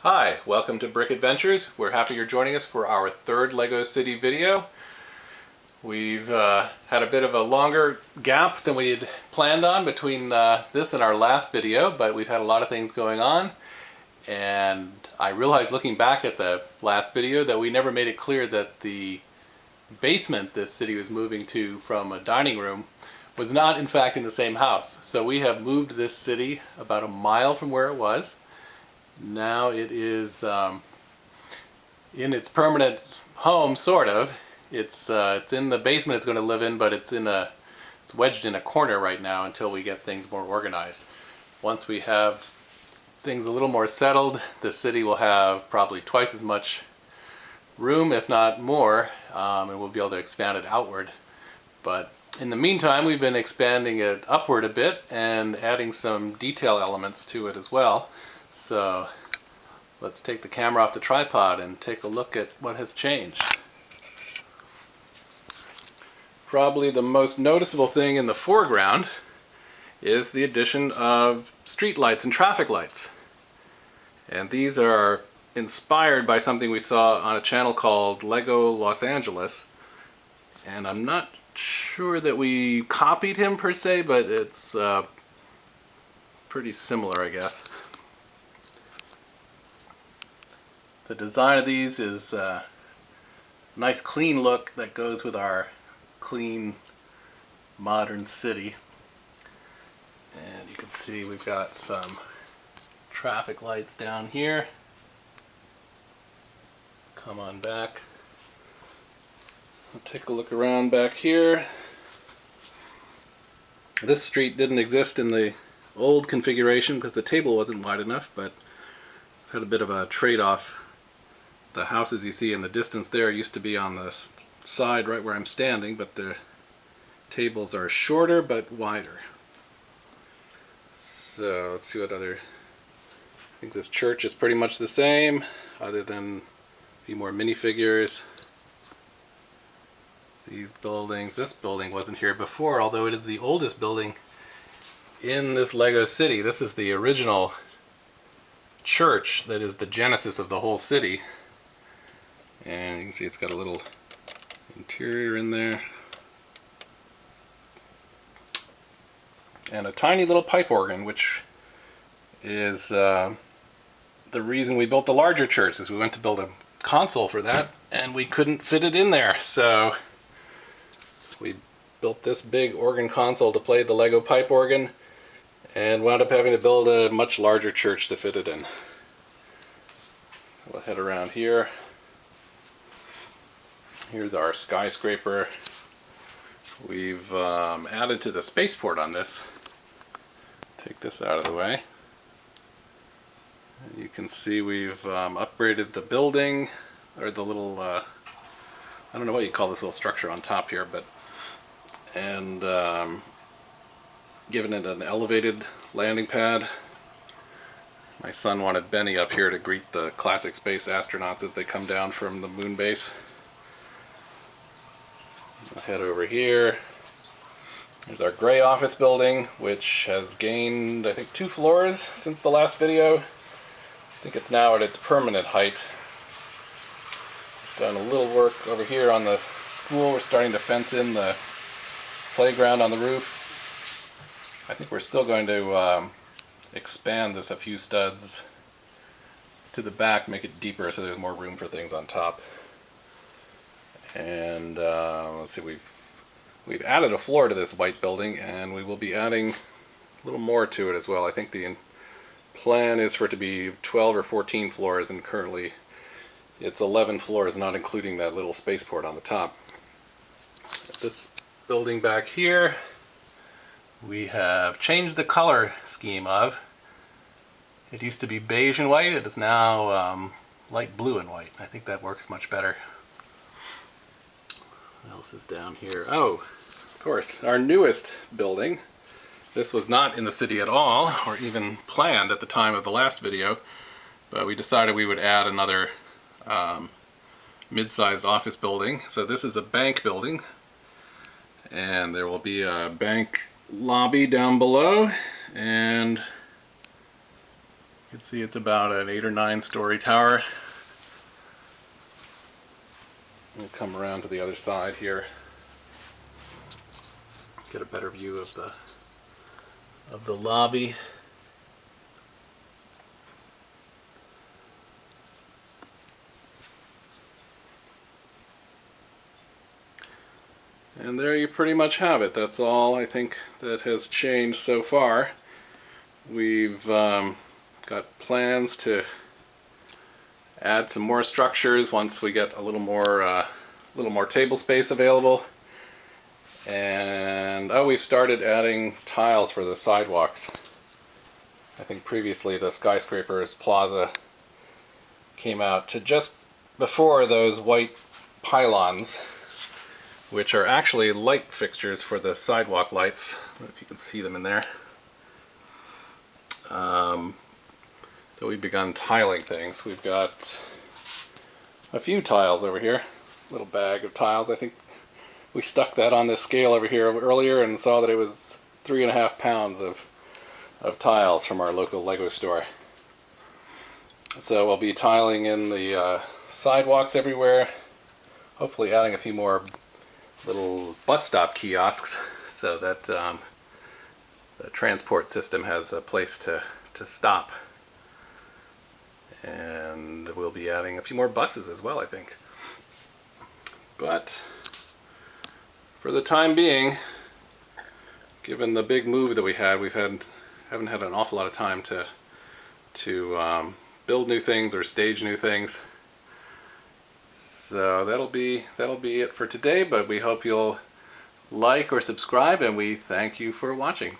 Hi, welcome to Brick Adventures. We're happy you're joining us for our third Lego City video. We've had a bit of a longer gap than we had planned on between this and our last video, but we've had a lot of things going on. And I realized looking back at the last video that we never made it clear that the basement this city was moving to from a dining room was not in fact in the same house. So we have moved this city about a mile from where it was. Now it is in its permanent home, sort of. It's in the basement it's going to live in, but it's wedged in a corner right now until we get things more organized. Once we have things a little more settled, the city will have probably twice as much room, if not more, and we'll be able to expand it outward. But in the meantime, we've been expanding it upward a bit and adding some detail elements to it as well. So let's take the camera off the tripod and take a look at what has changed. Probably the most noticeable thing in the foreground is the addition of street lights and traffic lights. And these are inspired by something we saw on a channel called Lego Los Angeles. And I'm not sure that we copied him per se, but it's pretty similar, I guess. The design of these is a nice clean look that goes with our clean modern city. And you can see we've got some traffic lights down here. Come on back. We'll take a look around back here. This street didn't exist in the old configuration because the table wasn't wide enough, but had a bit of a trade-off. The houses you see in the distance there used to be on the side right where I'm standing, but the tables are shorter but wider. So let's see what other... I think this church is pretty much the same, other than a few more minifigures. These buildings, this building wasn't here before, although it is the oldest building in this Lego city. This is the original church that is the genesis of the whole city. And you can see it's got a little interior in there. And a tiny little pipe organ, which is the reason we built the larger church, is we went to build a console for that, and we couldn't fit it in there. So we built this big organ console to play the Lego pipe organ, and wound up having to build a much larger church to fit it in. We'll head around here. Here's our skyscraper. We've added to the spaceport on this. Take this out of the way. You can see we've upgraded the building, or the little, I don't know what you call this little structure on top here, but, and given it an elevated landing pad. My son wanted Benny up here to greet the classic space astronauts as they come down from the moon base. I'll head over here. There's our gray office building, which has gained, I think, 2 floors since the last video. I think it's now at its permanent height. Done a little work over here on the school. We're starting to fence in the playground on the roof. I think we're still going to expand this a few studs to the back, make it deeper so there's more room for things on top. And let's see, we've added a floor to this white building, and we will be adding a little more to it as well. I think the plan is for it to be 12 or 14 floors, and currently it's 11 floors, not including that little spaceport on the top. This building back here, we have changed the color scheme of. It used to be beige and white. It is now light blue and white. I think that works much better. What else is down here? Oh, of course, our newest building. This was not in the city at all, or even planned at the time of the last video, but we decided we would add another mid-sized office building. So this is a bank building, and there will be a bank lobby down below, and You can see it's about an 8 or 9 story tower. We'll come around to the other side here, get a better view of the lobby. And there you pretty much have it. That's all I think that has changed so far. We've got plans to add some more structures once we get a little more table space available. And we've started adding tiles for the sidewalks. I think previously the Skyscraper's plaza came out to just before those white pylons, which are actually light fixtures for the sidewalk lights. I don't know if you can see them in there. So we've begun tiling things. We've got a few tiles over here, a little bag of tiles. I think we stuck that on this scale over here earlier and saw that it was 3.5 pounds of tiles from our local Lego store. So we'll be tiling in the sidewalks everywhere, hopefully adding a few more little bus stop kiosks so that the transport system has a place to stop. And we'll be adding a few more buses as well, I think. But for the time being, given the big move that we had, haven't had an awful lot of time to build new things or stage new things. So that'll be it for today, but we hope you'll like or subscribe, and we thank you for watching.